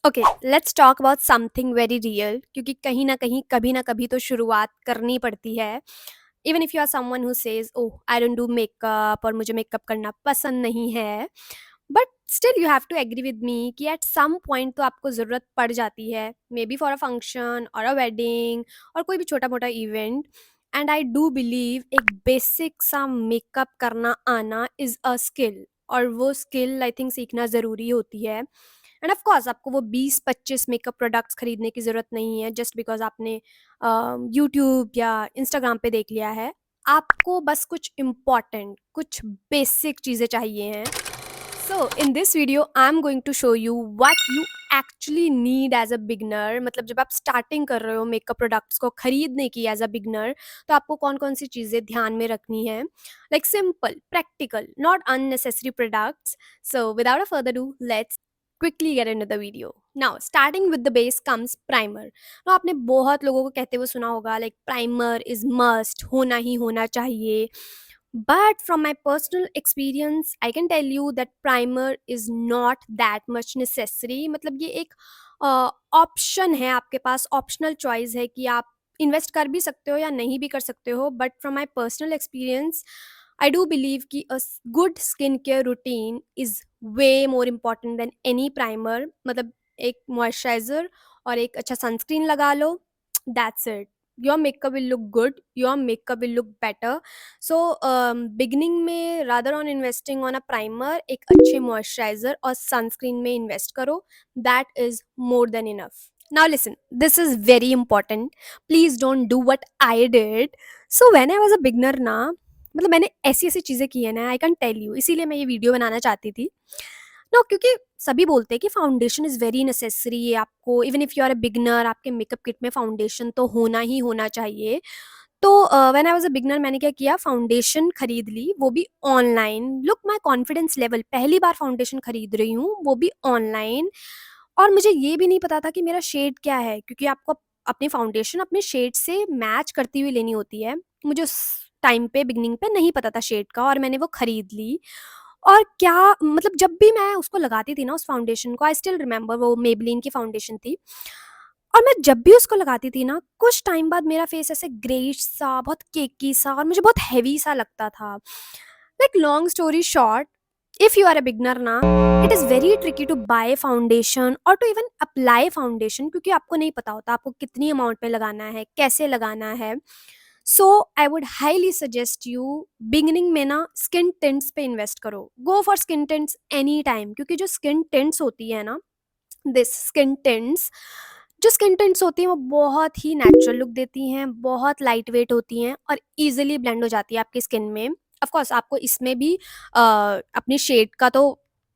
Okay, let's talk about something very real क्योंकि कहीं न कहीं, कभी न कभी तो शुरुआत करनी पड़ती है। Even if you are someone who says oh I don't do makeup और मुझे मेकअप करना पसंद नहीं है, but still you have to agree with me कि एट सम पॉइंट तो आपको ज़रूरत पड़ जाती है, may be for a function और अ वेडिंग और कोई भी छोटा-मोटा event. And I do believe एक बेसिक सा मेकअप करना आना इज़ अ स्किल, और वो स्किल आई थिंक सीखना ज़रूरी होती है। एंड ऑफ कोर्स आपको वो 20-25 मेकअप प्रोडक्ट्स खरीदने की ज़रूरत नहीं है जस्ट बिकॉज़ आपने यूट्यूब या इंस्टाग्राम पे देख लिया है। आपको बस कुछ इम्पोर्टेंट, कुछ बेसिक चीज़ें चाहिए हैं। So in this video I am going to show you what you actually need as a beginner. मतलब जब आप स्टार्टिंग कर रहे हो मेकअप प्रोडक्ट्स को खरीदने की एज़ अ बिगिनर, तो आपको कौन-कौन सी चीज़ें ध्यान में रखनी है। Like simple, practical, not unnecessary products. So without a further do, let's quickly get into the video. Now, starting with the base comes primer. तो आपने बहुत लोगों को कहते हुए सुना होगा like primer is must, होना ही होना चाहिए. But from my personal experience, I can tell you that primer is not that much necessary. मतलब ये एक ऑप्शन है आपके पास, ऑप्शनल चॉइस है कि आप इन्वेस्ट कर भी सकते हो या नहीं भी कर सकते हो। But from my personal experience I do believe कि a good skin care routine is way more important than any primer. मतलब एक मॉइस्चराइज़र और एक अच्छा सनस्क्रीन लगा लो, that's it. Your makeup will look good, your makeup will look better. So beginning में rather on investing on a primer, एक अच्छे मॉइस्चराइज़र और सनस्क्रीन में इन्वेस्ट करो, that is more than enough. Now listen, this is very important. Please don't do what I did. So when I was a beginner ना, मतलब मैंने ऐसी-ऐसी चीज़ें की है ना, आई कैन टेल यू, इसीलिए मैं ये वीडियो बनाना चाहती थी। ना क्योंकि सभी बोलते हैं कि फाउंडेशन इज़ वेरी नेसेसरी है आपको, even if you are a beginner, आपके मेकअप किट में फाउंडेशन तो होना ही होना चाहिए। तो when I was a beginner मैंने क्या किया, फाउंडेशन खरीद ली, वो भी online. Look my confidence level, पहली बार फाउंडेशन खरीद रही हूँ, वो भी ऑनलाइन। और मुझे ये भी नहीं पता था कि मेरा शेड क्या है, क्योंकि आपको अपनी फाउंडेशन अपने शेड से मैच करती हुई लेनी होती है। मुझे उस टाइम पे बिगिनिंग पे नहीं पता था शेड का, और मैंने वो खरीद ली। और क्या मतलब जब भी मैं उसको लगाती थी ना उस फाउंडेशन को, आई स्टिल रिमेंबर वो मेबलिन की फाउंडेशन थी, और मैं जब भी उसको लगाती थी ना, कुछ टाइम बाद मेरा फेस ऐसे ग्रेइश सा, बहुत केकी सा और मुझे बहुत हेवी सा लगता था। Like long story short, if you are a beginner ना, it is very tricky to buy foundation और टू इवन अप्लाई फाउंडेशन, क्योंकि आपको नहीं पता होता आपको कितनी अमाउंट में लगाना है, कैसे लगाना है। So I would highly suggest you, beginning में ना स्किन टिंट्स पे इन्वेस्ट करो। Go for skin tints any time, क्योंकि जो स्किन टिंट्स होती है ना, दिस स्किन टिंट्स, जो स्किन टिंट्स होती हैं वो बहुत ही नेचुरल लुक देती हैं, बहुत लाइट वेट होती हैं और ईजिली ब्लेंड हो जाती है आपकी स्किन में। ऑफ कोर्स आपको इसमें भी अपनी शेड का तो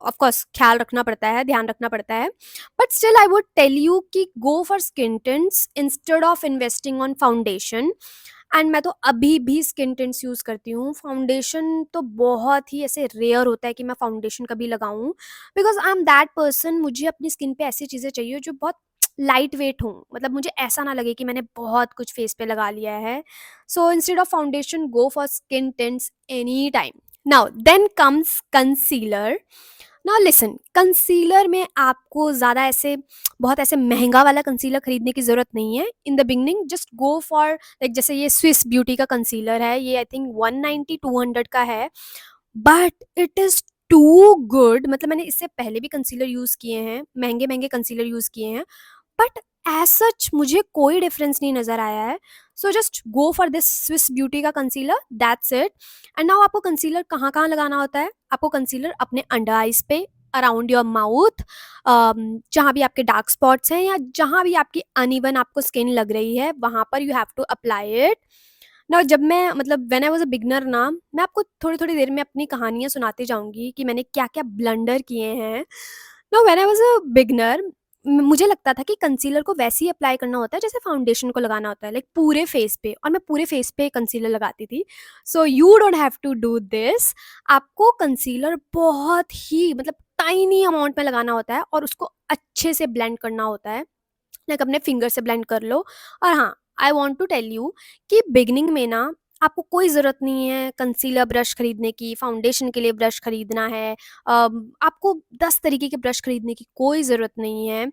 ऑफ कोर्स ख्याल रखना पड़ता है, ध्यान रखना पड़ता है। But still I would tell you कि go for skin tints instead of investing on foundation. And मैं तो अभी भी स्किन टिंट्स यूज़ करती हूँ। फाउंडेशन तो बहुत ही ऐसे रेयर होता है कि मैं फाउंडेशन कभी लगाऊँ, because I am that person, मुझे अपनी स्किन पे ऐसी चीज़ें चाहिए जो बहुत लाइट वेट हों। मतलब मुझे ऐसा ना लगे कि मैंने बहुत कुछ फेस पे लगा लिया है। So instead of foundation, go for skin tints any time. Now then comes concealer. Now listen, concealer में आपको ज़्यादा ऐसे बहुत ऐसे महँगा वाला कंसीलर खरीदने की ज़रूरत नहीं है। In the beginning just go for like, जैसे ये स्विस ब्यूटी का कंसीलर है, ये आई थिंक 190-200 का है, but it is too good. मतलब मैंने इससे पहले भी कंसीलर यूज़ किए हैं, महँगे-महँगे कंसीलर यूज़ किए हैं, बट एज़ सच मुझे कोई डिफरेंस नहीं नज़र आया है। So just go for this Swiss beauty का concealer, that's it. And now आपको कंसीलर कहाँ-कहाँ लगाना होता है? आपको कंसीलर अपने अंडर आइज़ पे, अराउंड योर माउथ, जहाँ भी आपके डार्क स्पॉट्स हैं या जहाँ भी आपकी अनइवन आपको स्किन लग रही है, वहाँ पर you have to apply it. Now जब मैं मतलब when I was a beginner ना, मैं आपको थोड़ी-थोड़ी देर में अपनी कहानियाँ सुनाती जाऊँगी कि मैंने क्या-क्या ब्लंडर किए हैं। Now when I was a beginner, मुझे लगता था कि कंसीलर को वैसे ही अप्लाई करना होता है जैसे फाउंडेशन को लगाना होता है, लाइक पूरे फेस पे, और मैं पूरे फेस पे कंसीलर लगाती थी। So you don't have to do this. आपको कंसीलर बहुत ही मतलब टाइनी अमाउंट में लगाना होता है और उसको अच्छे से ब्लेंड करना होता है, लाइक अपने फिंगर से ब्लेंड कर लो। और हाँ, I want to tell you कि बिगिनिंग में ना आपको कोई ज़रूरत नहीं है कंसीलर ब्रश खरीदने की, फाउंडेशन के लिए ब्रश खरीदना है, आपको 10 तरीके के ब्रश खरीदने की कोई ज़रूरत नहीं है।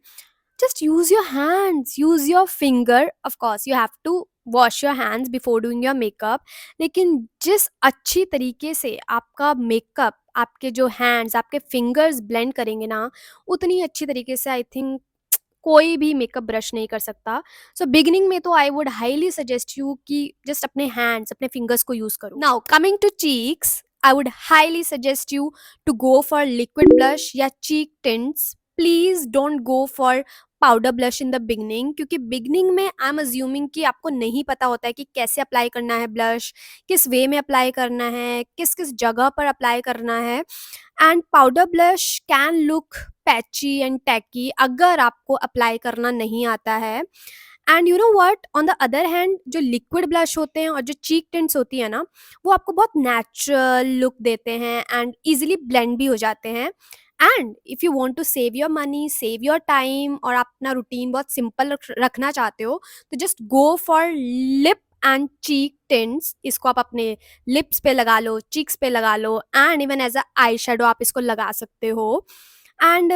Just use your hands, use your finger, of course you have to wash your hands before doing your makeup, लेकिन जिस अच्छी तरीके से आपका मेकअप आपके जो हैंड्स, आपके फिंगर्स ब्लेंड करेंगे ना, उतनी अच्छी तरीके से आई थिंक कोई भी मेकअप ब्रश नहीं कर सकता। सो बिगिनिंग में तो I would highly suggest you कि जस्ट अपने हैंड्स, अपने फिंगर्स को यूज़ करो। Now coming to cheeks, I would highly suggest you to go for liquid blush या cheek tints. Please don't go for powder blush in the beginning, क्योंकि beginning में I am assuming कि आपको नहीं पता होता है कि कैसे अप्लाई करना है ब्लश, किस वे में अप्लाई करना है, किस किस जगह पर अप्लाई करना है। And powder blush can look patchy and tacky अगर आपको अप्लाई करना नहीं आता है। And you know what, on the other hand जो लिक्विड ब्लश होते हैं और जो चीक टिंट्स होती है ना, वो आपको बहुत नेचुरल लुक देते हैं एंड इजीली ब्लेंड भी हो जाते हैं। And if you want to save your money, save your time, और आप अपना रूटीन बहुत सिंपल रखना चाहते हो, तो just go for lip and cheek tints. इसको आप अपने लिप्स पे लगा लो, चीक्स पे लगा लो, and even as a eye shadow आप इसको लगा सकते हो। एंड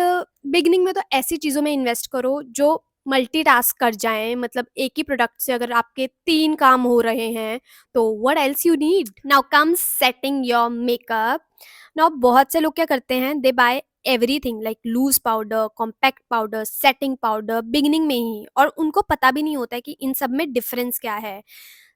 बिगिनिंग में तो ऐसी चीज़ों में इन्वेस्ट करो जो मल्टीटास्क कर जाएँ, मतलब एक ही प्रोडक्ट से अगर आपके 3 काम हो रहे हैं, तो what else you need? Now comes setting your makeup. Now बहुत से लोग क्या करते हैं, they buy everything like loose powder, compact powder, setting powder beginning में ही, और उनको पता भी नहीं होता है कि इन सब में डिफरेंस क्या है।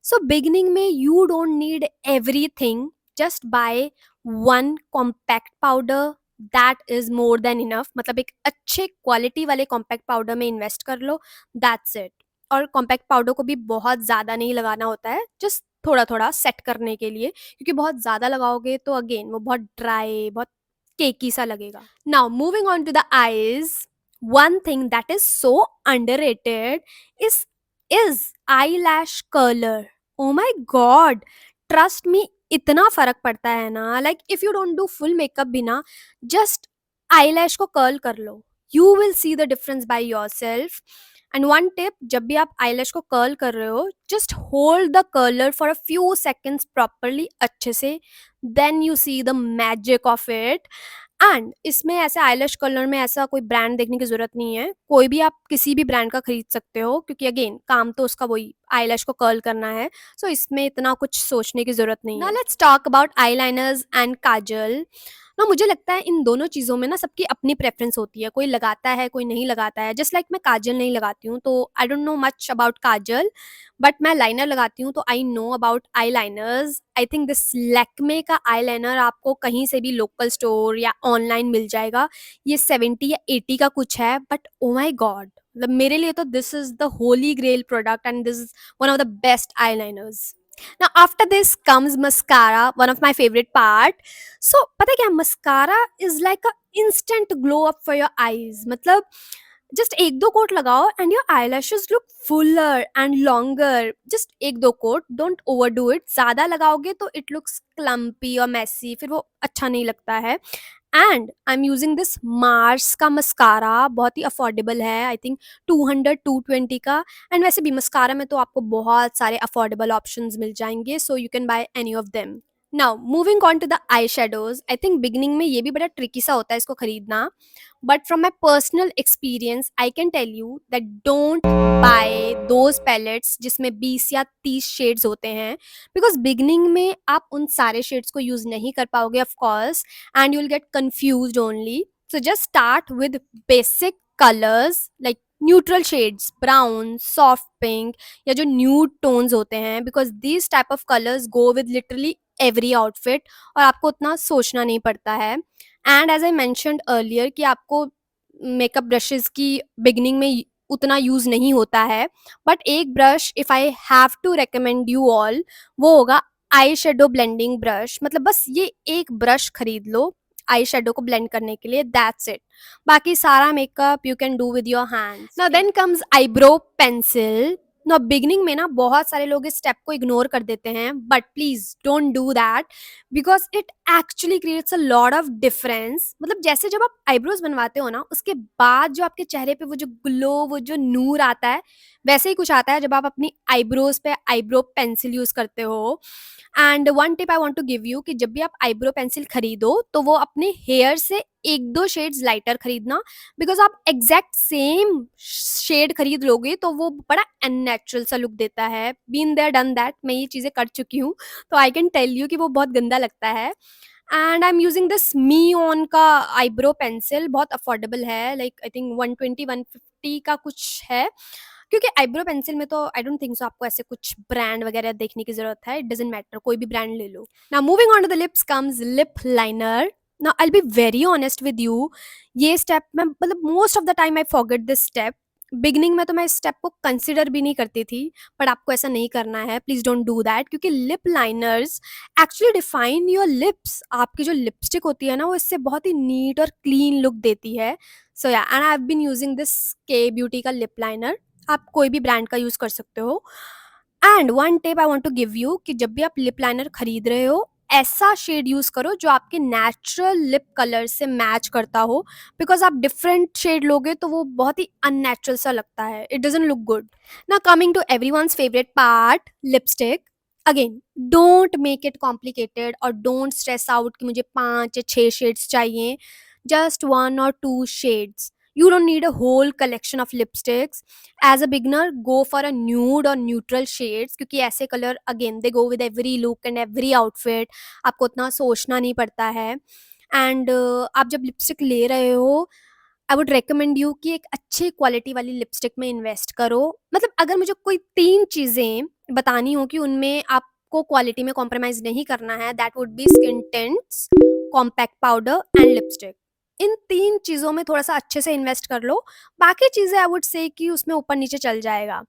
सो बिगिनिंग में you don't need everything, just by one compact powder, that is more than enough. मतलब एक अच्छे क्वालिटी वाले कॉम्पैक्ट पाउडर में इन्वेस्ट कर लो, दैट्स इट। और कॉम्पैक्ट पाउडर को भी बहुत ज़्यादा नहीं लगाना होता है, जस्ट थोड़ा-थोड़ा सेट करने के लिए, क्योंकि बहुत ज़्यादा लगाओगे तो अगेन वो बहुत ड्राई, बहुत केकी सा लगेगा। Now moving on to the eyes, one thing that is so underrated is is eyelash curler. Oh my god! Trust me, इतना फ़र्क पड़ता है ना, like if you don't do full makeup भी ना, जस्ट आईलैश को कर्ल कर लो। You will see the difference by yourself. And one tip, जब भी आप आईलैश को कर्ल कर रहे हो, just hold the curler for a few seconds properly, अच्छे से, then you see the magic of it. And इसमें ऐसे आईलैश कर्लर में ऐसा कोई ब्रांड देखने की ज़रूरत नहीं है, कोई भी आप किसी भी ब्रांड का खरीद सकते हो, क्योंकि अगेन काम तो उसका वही आईलैश को कर्ल करना है। सो इसमें इतना कुछ सोचने की ज़रूरत नहीं है। Now let's talk about eyeliners and kajal. ना मुझे लगता है इन दोनों चीज़ों में ना सबकी अपनी प्रेफ़रेंस होती है, कोई लगाता है, कोई नहीं लगाता है। जस्ट लाइक मैं काजल नहीं लगाती हूँ, तो I don't know much about Kajal, but मैं लाइनर लगाती हूँ, तो I know about eyeliners. I think this Lakme का आईलाइनर आपको कहीं से भी लोकल स्टोर या ऑनलाइन मिल जाएगा। ये 70 या 80 का कुछ है, बट ओह माय गॉड! मतलब मेरे लिए तो this is the holy grail product and this is one of the best eyeliners. Now after this comes mascara, one of my favorite part. So पता है क्या, mascara is like a instant glow up for your eyes. मतलब just एक दो coat लगाओ and your eyelashes look fuller and longer. Just एक दो coat, don't overdo it. ज़्यादा लगाओगे तो it looks clumpy और messy, फिर वो अच्छा नहीं लगता है। And I am using this Mars का मस्कारा, बहुत ही अफोर्डेबल है, आई थिंक 200-220 का। एंड वैसे भी मस्कारा में तो आपको बहुत सारे अफोर्डेबल ऑप्शंस मिल जाएंगे, so you can buy any of them. Now moving on to the eye shadows, I think beginning में ये भी बड़ा ट्रिकी सा होता है इसको खरीदना, but from my personal experience I can tell you that don't buy those palettes जिसमें 20 या 30 शेड्स होते हैं, बिकॉज बिगिनिंग में आप उन सारे शेड्स को यूज नहीं कर पाओगे of course, and you'll get confused only. So just start with basic colors like neutral shades, brown, soft pink, या जो nude tones होते हैं, because these type of colors go with literally every outfit और आपको उतना सोचना नहीं पड़ता है। And as I mentioned earlier कि आपको मेकअप ब्रशेस की बिगिनिंग में उतना यूज़ नहीं होता है, बट एक brush if I have to recommend you all, वो होगा आई शेडो ब्लेंडिंग ब्रश। मतलब बस ये एक ब्रश खरीद लो आई शेडो को ब्लेंड करने के लिए, दैट्स इट। बाकी सारा makeup you can do with your hands. Now then comes eyebrow pencil. ना बिगिनिंग में ना बहुत सारे लोग इस स्टेप को इग्नोर कर देते हैं, but please don't do that because it actually creates a lot of difference. मतलब जैसे जब आप आईब्रोज बनवाते हो ना, उसके बाद जो आपके चेहरे पे वो जो ग्लो, वो जो नूर आता है, वैसे ही कुछ आता है जब आप अपनी आईब्रोज पे आईब्रो पेंसिल यूज करते हो। And one tip I want to give you कि जब भी आप आईब्रो पेंसिल खरीदो तो वो अपने हेयर से एक दो शेड्स लाइटर खरीदना, बिकॉज आप एग्जैक्ट सेम शेड खरीद लोगे तो वो बड़ा अननेचुरल सा लुक देता है। बीन देयर डन दैट, मैं ये चीज़ें कर चुकी हूँ, तो आई कैन टेल यू कि वो बहुत गंदा लगता है। And I am using this me on का आईब्रो पेंसिल, बहुत अफोर्डेबल है, लाइक आई थिंक 120-150 का कुछ है। क्योंकि आईब्रो पेंसिल में तो आई डोंट थिंक सो आपको ऐसे कुछ ब्रांड वगैरह देखने की ज़रूरत है, इट डज़न्ट मैटर, कोई भी ब्रांड ले लो। Now moving on to the lips comes lip liner. Now I will be very honest with you, ये स्टेप मैं मतलब most of the time I forget this step. Beginning में तो मैं इस स्टेप को कंसिडर भी नहीं करती थी, बट आपको ऐसा नहीं करना है, प्लीज डोंट डू दैट, क्योंकि lip liners actually define your lips. आपकी जो लिपस्टिक होती है ना, वो इससे बहुत ही नीट और क्लीन लुक देती है। So yeah, and I have been using this K beauty का लिप लाइनर। आप कोई भी ब्रांड का यूज कर सकते हो। And one tip I want to give you कि जब भी आप लिप लाइनर खरीद रहे हो, ऐसा शेड यूज करो जो आपके नेचुरल लिप कलर से मैच करता हो, बिकॉज आप डिफरेंट शेड लोगे तो वो बहुत ही अननेचुरल सा लगता है, इट डजंट लुक गुड। ना coming to everyone's favourite part, lipstick. Again, don't make it complicated और डोंट स्ट्रेस आउट कि मुझे 5 या 6 शेड्स चाहिए। Just 1 or 2 shades, you don't need a whole collection of lipsticks. As a beginner, go for a nude or neutral shades, क्योंकि ऐसे colour again they go with every look and every outfit, आपको उतना सोचना नहीं पड़ता है। And आप जब लिपस्टिक ले रहे हो, आई वुड रिकमेंड यू कि एक अच्छी क्वालिटी वाली लिपस्टिक में इन्वेस्ट करो। मतलब अगर मुझे कोई 3 चीज़ें बतानी हो कि उनमें आपको क्वालिटी में कॉम्प्रोमाइज़ नहीं करना है, that would be skin tints, compact powder and lipstick. इन 3 चीज़ों में थोड़ा-सा अच्छे से इन्वेस्ट कर लो, बाकी चीज़ें आई वुड से कि उसमें ऊपर-नीचे चल जाएगा।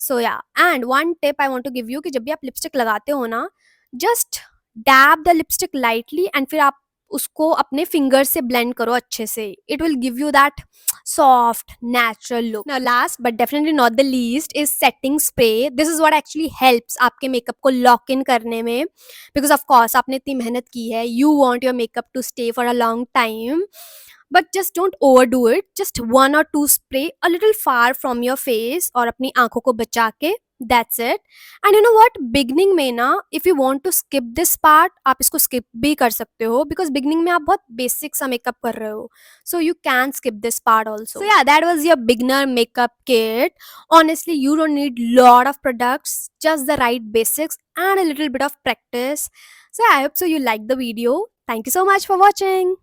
So yeah, and one tip I want to give you कि जब भी आप लिपस्टिक लगाते हो ना, just dab the lipstick lightly and फिर आप उसको अपने फिंगर से ब्लेंड करो अच्छे से। It will give you that soft natural look. Now last but definitely not the least is setting spray. This is what actually helps आपके makeup को लॉक इन करने में, बिकॉज ऑफ कोर्स आपने इतनी मेहनत की है, you want your makeup to stay for a long time, but just don't overdo it. Just 1 or 2 spray a little far from your face और अपनी आंखों को बचा के, that's it. And you know what, beginning में ना, if you want to skip this part, आप इसको skip भी कर सकते हो, because beginning में आप बहुत basic सा makeup कर रहे हो, so you can skip this part also. So yeah, that was your beginner makeup kit. Honestly, you don't need lot of products, just the right basics and a little bit of practice. So yeah, I hope so you liked the video. Thank you so much for watching.